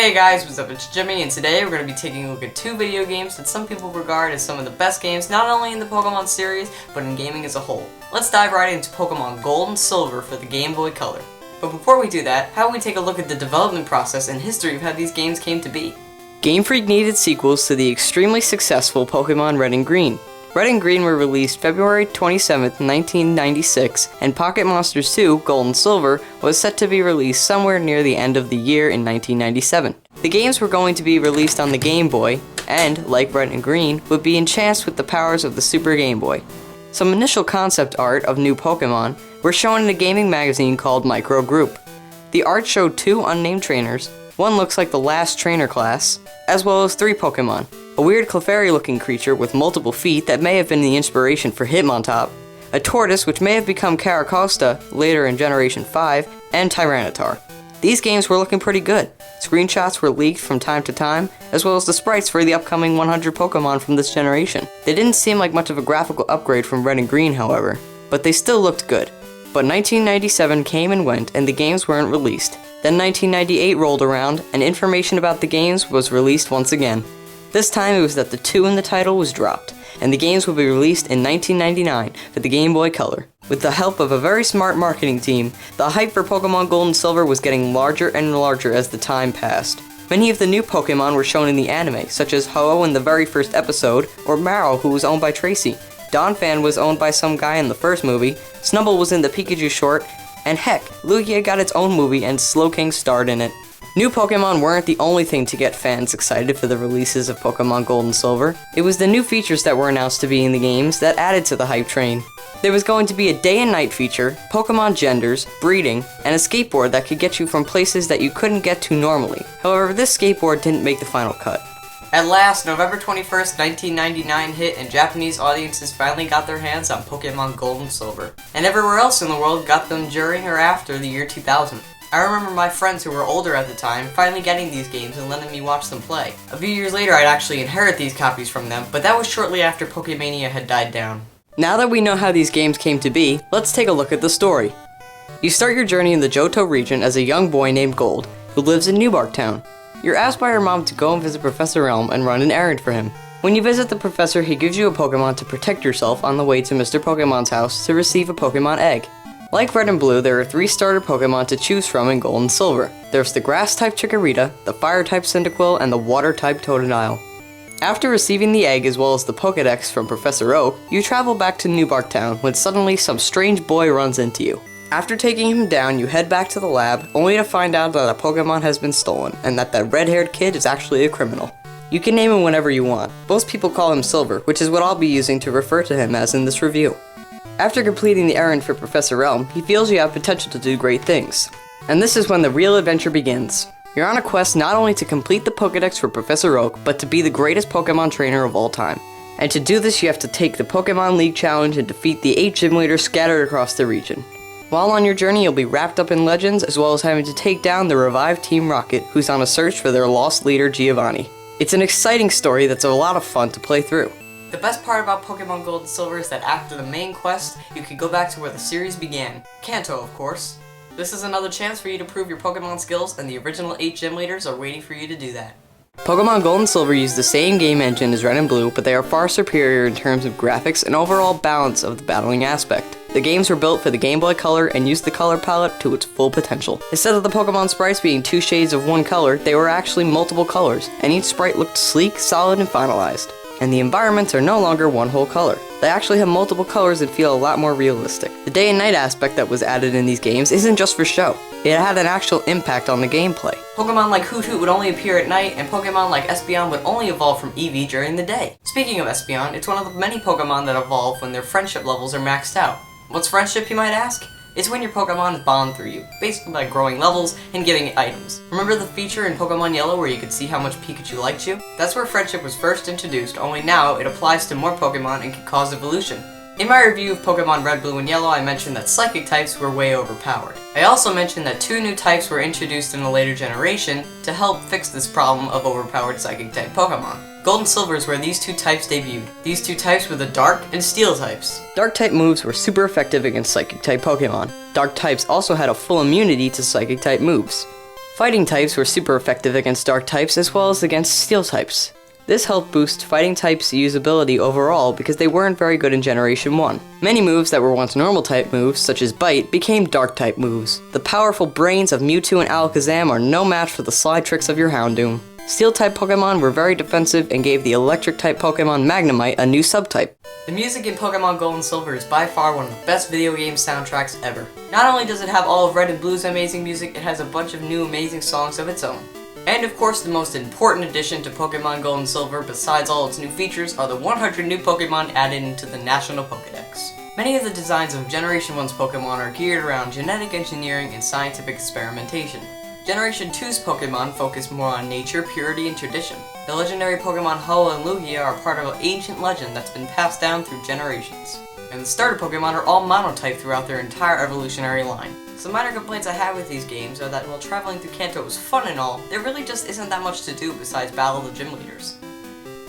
Hey guys, what's up? It's Jimmy, and today we're going to be taking a look at two video games that some people regard as some of the best games not only in the Pokémon series, but in gaming as a whole. Let's dive right into Pokémon Gold and Silver for the Game Boy Color. But before we do that, how about we take a look at the development process and history of how these games came to be. Game Freak needed sequels to the extremely successful Pokémon Red and Green. Red and Green were released February 27, 1996, and Pocket Monsters 2, Gold and Silver, was set to be released somewhere near the end of the year in 1997. The games were going to be released on the Game Boy, and, like Red and Green, would be enhanced with the powers of the Super Game Boy. Some initial concept art of new Pokémon were shown in a gaming magazine called Micro Group. The art showed two unnamed trainers, one looks like the last trainer class, as well as three Pokémon. A weird Clefairy-looking creature with multiple feet that may have been the inspiration for Hitmontop, a tortoise which may have become Caracosta later in Generation 5, and Tyranitar. These games were looking pretty good. Screenshots were leaked from time to time, as well as the sprites for the upcoming 100 Pokemon from this generation. They didn't seem like much of a graphical upgrade from Red and Green, however, but they still looked good. But 1997 came and went, and the games weren't released. Then 1998 rolled around, and information about the games was released once again. This time it was that the 2 in the title was dropped, and the games would be released in 1999 for the Game Boy Color. With the help of a very smart marketing team, the hype for Pokémon Gold and Silver was getting larger and larger as the time passed. Many of the new Pokémon were shown in the anime, such as Ho-Oh in the very first episode, or Marrow, who was owned by Tracy. Donphan was owned by some guy in the first movie, Snubbull was in the Pikachu short, and heck, Lugia got its own movie and Slowking starred in it. New Pokémon weren't the only thing to get fans excited for the releases of Pokémon Gold and Silver. It was the new features that were announced to be in the games that added to the hype train. There was going to be a day and night feature, Pokémon genders, breeding, and a skateboard that could get you from places that you couldn't get to normally. However, this skateboard didn't make the final cut. At last, November 21st, 1999 hit and Japanese audiences finally got their hands on Pokémon Gold and Silver. And everywhere else in the world got them during or after the year 2000. I remember my friends who were older at the time finally getting these games and letting me watch them play. A few years later I'd actually inherit these copies from them, but that was shortly after Pokemania had died down. Now that we know how these games came to be, let's take a look at the story. You start your journey in the Johto region as a young boy named Gold, who lives in Newbark Town. You're asked by your mom to go and visit Professor Elm and run an errand for him. When you visit the professor, he gives you a Pokemon to protect yourself on the way to Mr. Pokemon's house to receive a Pokemon egg. Like Red and Blue, there are 3 starter Pokemon to choose from in Gold and Silver. There's the Grass-type Chikorita, the Fire-type Cyndaquil, and the Water-type Totodile. After receiving the egg as well as the Pokedex from Professor Oak, you travel back to Newbark Town when suddenly some strange boy runs into you. After taking him down, you head back to the lab, only to find out that a Pokemon has been stolen, and that red-haired kid is actually a criminal. You can name him whenever you want. Most people call him Silver, which is what I'll be using to refer to him as in this review. After completing the errand for Professor Elm, he feels you have potential to do great things. And this is when the real adventure begins. You're on a quest not only to complete the Pokedex for Professor Oak, but to be the greatest Pokemon trainer of all time. And to do this, you have to take the Pokemon League Challenge and defeat the 8 gym leaders scattered across the region. While on your journey, you'll be wrapped up in legends, as well as having to take down the revived Team Rocket, who's on a search for their lost leader, Giovanni. It's an exciting story that's a lot of fun to play through. The best part about Pokémon Gold and Silver is that after the main quest, you can go back to where the series began. Kanto, of course. This is another chance for you to prove your Pokémon skills, and the original 8 gym leaders are waiting for you to do that. Pokémon Gold and Silver use the same game engine as Red and Blue, but they are far superior in terms of graphics and overall balance of the battling aspect. The games were built for the Game Boy Color and used the color palette to its full potential. Instead of the Pokemon sprites being 2 shades of one color, they were actually multiple colors, and each sprite looked sleek, solid, and finalized. And the environments are no longer one whole color. They actually have multiple colors and feel a lot more realistic. The day and night aspect that was added in these games isn't just for show. It had an actual impact on the gameplay. Pokemon like Hoothoot would only appear at night, and Pokemon like Espeon would only evolve from Eevee during the day. Speaking of Espeon, it's one of the many Pokemon that evolve when their friendship levels are maxed out. What's friendship, you might ask? It's when your Pokemon bond through you, basically by growing levels and giving it items. Remember the feature in Pokemon Yellow where you could see how much Pikachu liked you? That's where friendship was first introduced, only now it applies to more Pokemon and can cause evolution. In my review of Pokemon Red, Blue, and Yellow, I mentioned that Psychic types were way overpowered. I also mentioned that 2 new types were introduced in a later generation to help fix this problem of overpowered Psychic type Pokemon. Gold and Silver is where these 2 types debuted. These 2 types were the Dark and Steel types. Dark type moves were super effective against Psychic type Pokemon. Dark types also had a full immunity to Psychic type moves. Fighting types were super effective against dark types as well as against steel types. This helped boost fighting types' usability overall because they weren't very good in Generation 1. Many moves that were once normal type moves, such as Bite, became dark type moves. The powerful brains of Mewtwo and Alakazam are no match for the slide tricks of your Houndoom. Steel type Pokemon were very defensive and gave the electric type Pokemon Magnemite a new subtype. The music in Pokemon Gold and Silver is by far one of the best video game soundtracks ever. Not only does it have all of Red and Blue's amazing music, it has a bunch of new amazing songs of its own. And of course, the most important addition to Pokemon Gold and Silver, besides all its new features, are the 100 new Pokemon added into the National Pokédex. Many of the designs of Generation 1's Pokemon are geared around genetic engineering and scientific experimentation. Generation 2's Pokemon focus more on nature, purity, and tradition. The legendary Pokemon Ho and Lugia are part of an ancient legend that's been passed down through generations. And the starter Pokemon are all monotype throughout their entire evolutionary line. Some minor complaints I have with these games are that while traveling through Kanto is fun and all, there really just isn't that much to do besides battle the gym leaders.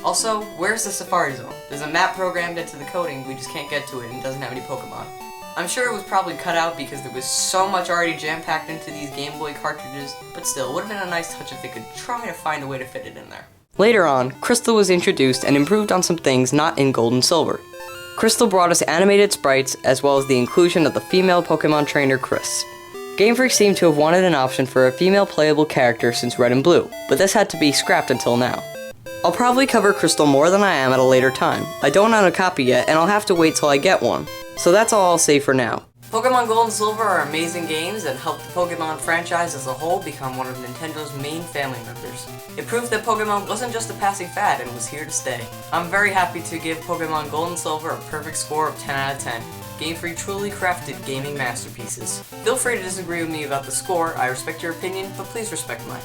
Also, where's the Safari Zone? There's a map programmed into the coding, we just can't get to it and it doesn't have any Pokemon. I'm sure it was probably cut out because there was so much already jam-packed into these Game Boy cartridges, but still, it would have been a nice touch if they could try to find a way to fit it in there. Later on, Crystal was introduced and improved on some things not in Gold and Silver. Crystal brought us animated sprites, as well as the inclusion of the female Pokemon trainer Chris. Game Freak seemed to have wanted an option for a female playable character since Red and Blue, but this had to be scrapped until now. I'll probably cover Crystal more than I am at a later time. I don't own a copy yet, and I'll have to wait till I get one. So that's all I'll say for now. Pokemon Gold and Silver are amazing games that helped the Pokemon franchise as a whole become one of Nintendo's main family members. It proved that Pokemon wasn't just a passing fad and was here to stay. I'm very happy to give Pokemon Gold and Silver a perfect score of 10 out of 10. Game Freak truly crafted gaming masterpieces. Feel free to disagree with me about the score, I respect your opinion, but please respect mine.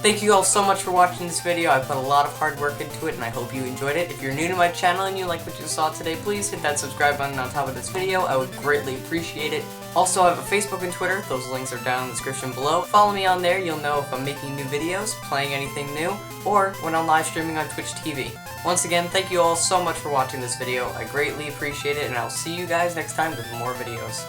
Thank you all so much for watching this video. I put a lot of hard work into it and I hope you enjoyed it. If you're new to my channel and you like what you saw today, please hit that subscribe button on top of this video. I would greatly appreciate it. Also, I have a Facebook and Twitter. Those links are down in the description below. Follow me on there. You'll know if I'm making new videos, playing anything new, or when I'm live streaming on Twitch TV. Once again, thank you all so much for watching this video. I greatly appreciate it and I'll see you guys next time with more videos.